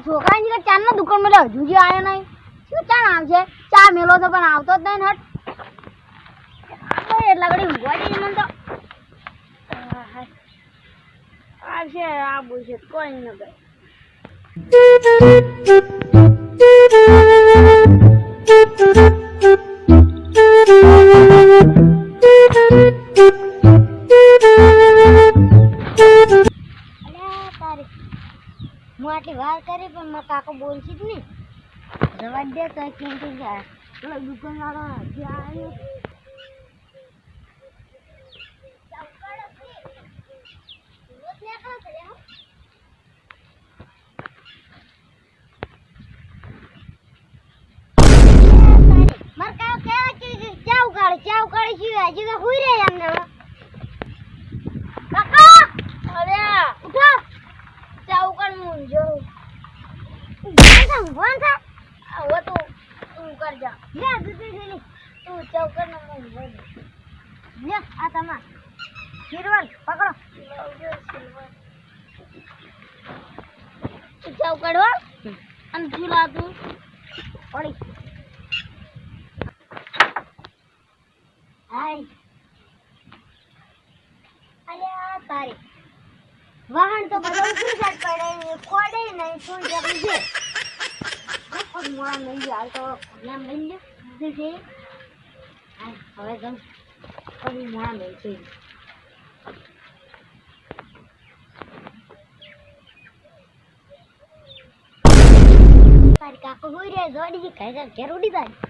છોકરાની કે ચાનો દુકાન માં હજુ જે આયો નહીં શું ચાન આવશે ચા મેલો તો પણ આવતો જ નહીં હટ એટલા ઘડી ઊંઘવા જઈએ મને તો આવશે આ બોલશે કોઈ ન ગઈ હું આટલી વાર કરી પણ મારા કાકો બોલશે જ નહીં રવા દે તો કેમ જાય પેલો દુકાનવાળો હજી આવ્યો ચા ઉકાળી શું હજી તો હુઈ રે એમને કાકા અરે ઉઠો ચા ઉકાળ હું જો ભણ થા હવે તો તું કર જા લે દૂધી થેલી તું ચા ઉકાળ ને હું ભણ લે આ તમા સિરવલ પકડો ચા ઉકાળવા અને ચૂલા તું પડી હાય અલ્યા તારી વાહન તો બધા ઉતરી જાય પડે કોડે નહીં શું જરી છે કોઈ મોળા નહીં હાલ તો નામ લઈ લે દીધી હવે ગમ કોઈ મોળા નહીં છે તારી કાકો હોઈ રે જોડી જી કાઈ ઘેર ઉડી જાય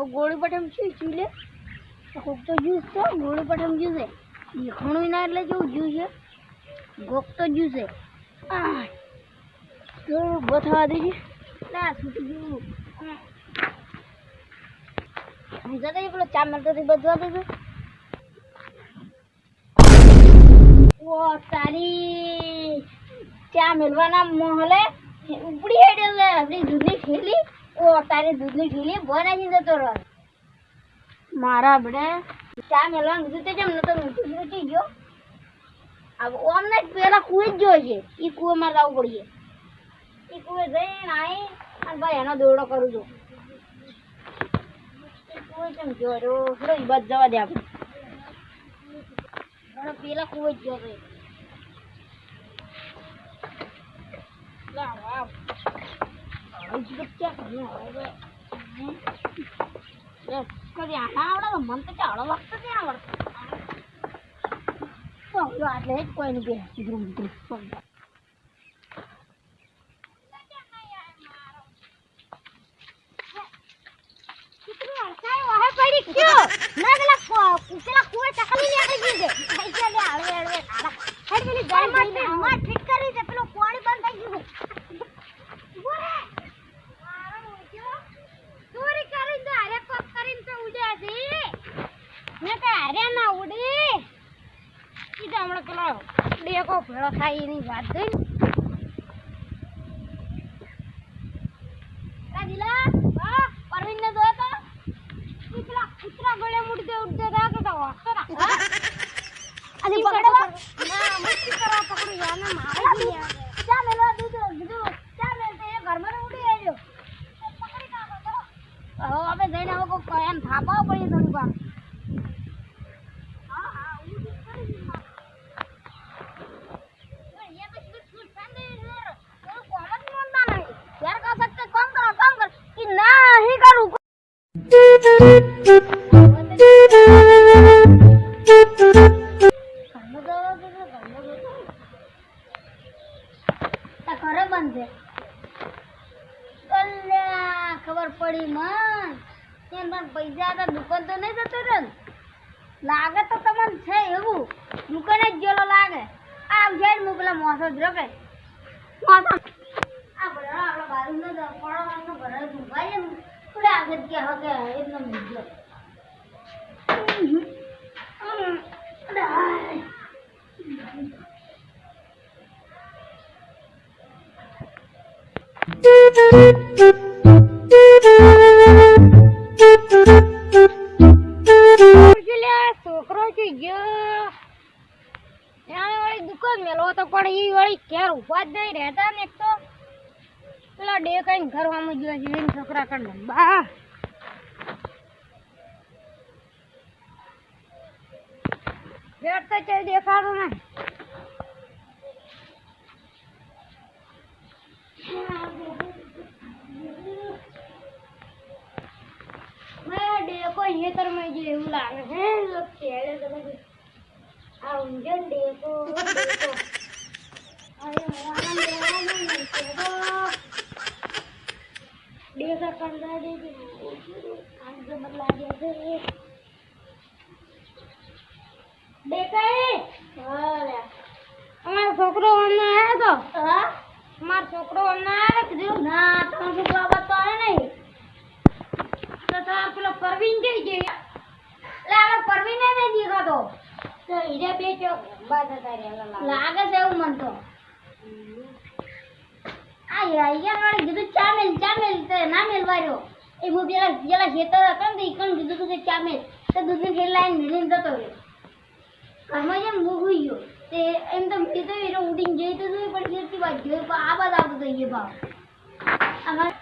ગોળી પટમ શું લે કોક તો જ્યુસ તો ગોળી પટમ જ્યુસ છે દેખાણું ના એટલે જેવું જ્યુસ છે ગોક તો જ્યુસ છે તો બથવા દેજે ના છૂટી ગયું જતા પેલો ચા મળતો બચવા દેજો ઓ તારી ચા મેળવાના મોહલે ઉપડી હેડે આપણી દૂધની થેલી ઓ તારે દૂધની થેલી ભરાઈ જતો રહે મારા બડે ચા મેળવાનું કીધું તે જેમ નતો મૂકી ગયો હવે ઓમને પેલા કુએ જ જોઈએ છે એ કુવામાં જવું પડીએ એ કુએ જઈને આવી અને ભાઈ એનો દોરડો કરું છું એ કુએ કેમ જોયો થોડો બસ જવા દે આપણે પેલા કુએ જ ગયો છે કદી આના આવડે તો મન તો ચાળો વખત ત્યાં આવડતો આટલે જ કોઈ નહીં ધ્રુમ ધ્રુમ ડેકો ભેળો થાય એની વાત જોઈ રાજીલા વાહ પરવીન ને જોયો તો કૂતરા કૂતરા ગળે ઉડતે ઉડતે રાતો તો વાસ્તો ના અલી પકડવા ના મસ્તી કરવા પકડી જાને મારે દી ચા મેલો દીધું ચા મેલતે એ ઘરમાં ઉડી આવ્યો પકડી કાઢો તો હવે આપણે જઈને હવે કોઈ એમ થાપા પડી થોડી વાર ખબર પડી મન પૈસા દુકાન તો નહીં જતો રે લાગે તો તમને છે એવું દુકાન જ ગયેલો લાગે આ જેડ મોકલા મોસો જ રકે મોસો આ બડા આપણા બાજુ નો પડવાનો ઘરે ઉભાય ને થોડે આગળ કે હકે એટલો મૂજો છોકરો છે ગયો દુકાન મેલો તો પણ ઈ વળી ઘેર ઉભા જ નહીં રહેતા ને એક તો પેલા ડે કઈ ઘરમાં જોયા છે એમ છોકરા કર લંબા બેટ તો ચઈ દેખાતો ને મેં ડેકો હેતર માં જે એવું લાગે છે ચેડે તો બધું આ ઊંજન ડેકો અરે મોહન દેવાનું નહીં તો ડેકા કંદા દે આજ તો બદલા દે છે ડેકા હાલે અમારો છોકરો અમને આયો તો હા અમારો છોકરો અમને આયો કીધું ના તમારો છોકરો આવા તો આયો નહીં તો તાર પેલો પરવીન જઈ ગઈ એટલે આ પરવીને નહીં દેખાતો તો ઈરે બે ચોક બાદ તારે લાગે છે એવું મન તો આ યાર વાળી કીધું ચામેલ તો ના મેલવાયો એ હું પેલા ખેતર હતા ને ઈ કણ કીધું તું કે ચામેલ તો દૂધની થેલી લાઈન મેલીને જતો રહ્યો ઘરમાં જેમ મૂકી ગયો તે એમ તો મેં તો એને ઉડીને જઈ તો જોયું પણ કેટલી વાત જોયું પણ આ બાદ આવતો તો એ ભાવ અમારે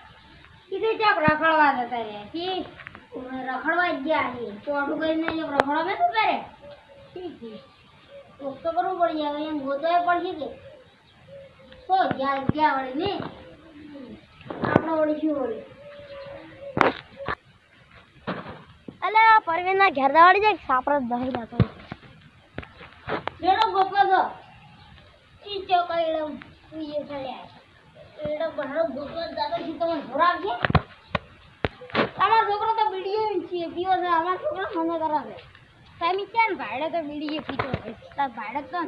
કીધું ચાક રખડવા જતા રહ્યા કે રખડવા જ ગયા છે ચોટું કરીને રખડવા મેં શું કરે ઠીક છે તો કરવું પડી જાય એમ ગોતોય પડશે કે તો ગયા વળી ને આપણે વળી શું વળી અલે પરવીનના ઘેર દાવાડી જાય સાપર જ દહી નાખો જેડો ગોપો છો ઈ ચોકડે ઉઈએ ચડ્યા એડો બહારો ગોપો દાદા જી તમે ભરાવ છે અમાર છોકરો તો બીડીએ છે પીવો છે અમાર છોકરો મને કરાવે સામી ક્યાં ભાડે તો બીડીએ પીતો હોય તાર ભાડે તો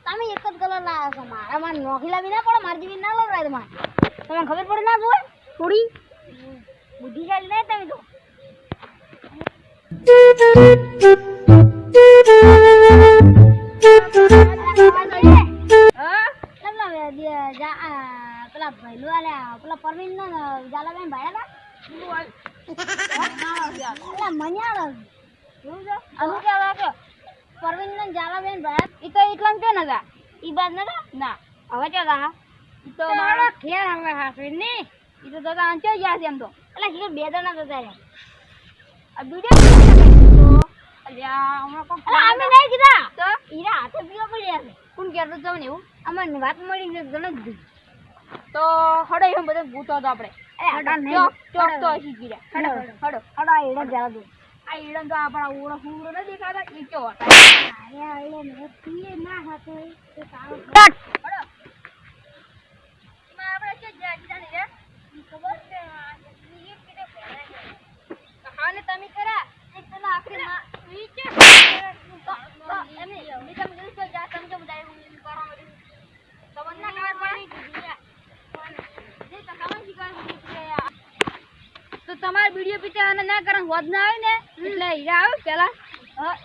તમે એક જ કલર લાવ્યા છો મારા માં નોખી લાવી ના પડે મારી જેવી ના લવડાય તમારે તમને ખબર પડે ના જોવે થોડી બુદ્ધિશાળી નહીં તમે તો પેલા ભૈલું આલ્યા પેલા પરવીન જાલાબેન ભાડ્યા હતા મન્યા અમુક કે પરવીન જાલાબેન ભાડ્યા એ તો એટલા કે નતા ઈ બાદ નતા ના હવે ક્યાં હતા ઈ તો મારો ઘેર હવે હાસવી ને ઈ તો દાદા આંચો ગયા છે એમ તો એટલે કે બે જણા જતા રહ્યા આ વિડિયો અલ્યા હમણાં કોણ અમે નહીં કીધા તો ઈરા હાથે પીવા પડ્યા છે કોણ કહેતો તો ને એવું અમને વાત મળી છે ગણ જ તો હડો એમ બધે ભૂતો હતો આપણે ચોક તો હસી ગયા હડો આ એડા જરા દો આ એડા તો આપણા ઓળો ફૂરો ન દેખાતા એ કેવો હતા અરે એલે મે પીએ ના હતો એ સારો હડો માં આપણે કે જાગીતા ને રે ખબર છે આ એ કીધે કહાને તમે કરા એક તો આખરી માં વીચે તો એમે નિકમ ગઈ તો જા સમજો બધાય હું કરો મળી તો બંને ખબર પડી જે તો કામ શીખવા તો તમારે વિડિયો પીતા અને ના કરન હોદ ના આવે ને એટલે હીરા આવે પેલા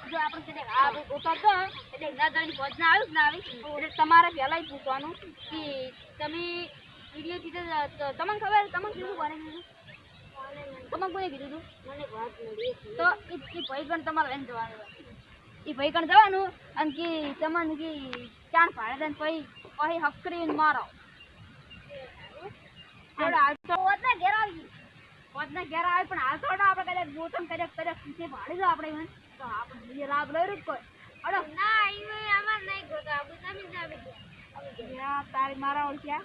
જો આપણે કે આ ગોતો તો એટલે ના દણી હોદ ના આવે ના આવે એટલે તમારે પહેલા પૂછવાનું કે તમે વિડિયો પીતા તમને ખબર તમને શું બને તમને કોને કીધું મને વાત મળી તો એ ભાઈગણ તમારે લઈને જવાનું એ ભાઈગણ જવાનું અને કે તમને કે ચાર ભાડે દે પછી હકરીને મારો થોડા હોદના ઘેર આવી હોદના ઘેર આવે પણ હાલ થોડા આપણે કદાચ ગોતમ કદાચ પીછે ભાડી દો આપણે તો આપણે બીજે લાભ લઈ જ કોઈ અડો ના ઈ અમાર નહીં ગોતો આપણે તમે જ આવી તારી મારા ઓળખ્યા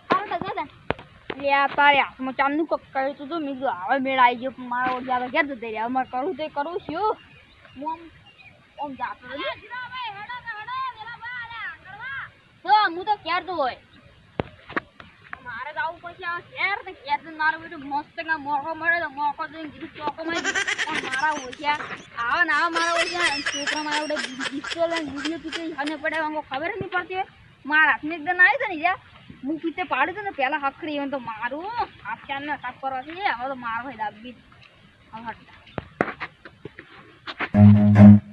આવ તો ગદા લ્યા તારે હાથમાં ચાંદનું કક કહ્યું તું મેં કીધું હવે મેળ આવી ગયો મારો ઓળખ્યા ઘેર જતી રહ્યા અમારે કરું તો કરું છું હું આમ જાતો તો હું તો ક્યારે હોય મારે તો આવું પછી આ ઘેર ને ઘેર તો મારો બેટો મસ્ત કા મોકો મળે તો મોકો દઈને કીધું ચોકો માં પણ મારા ઓળખ્યા આવા ને આવા મારા ઓળખ્યા છોકરા માં આવડે પિસ્તોલ અને વિડીયો પીતે અને પડે અમો ખબર નહીં પડતી મારા હાથમાં એકદમ આવી છે ને યાર હું પીતે પાડું છું ને પેલા હખરી તો મારું હાથ ચાર ને સાફ કરવા છે હવે તો મારો ભાઈ દાબી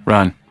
Run.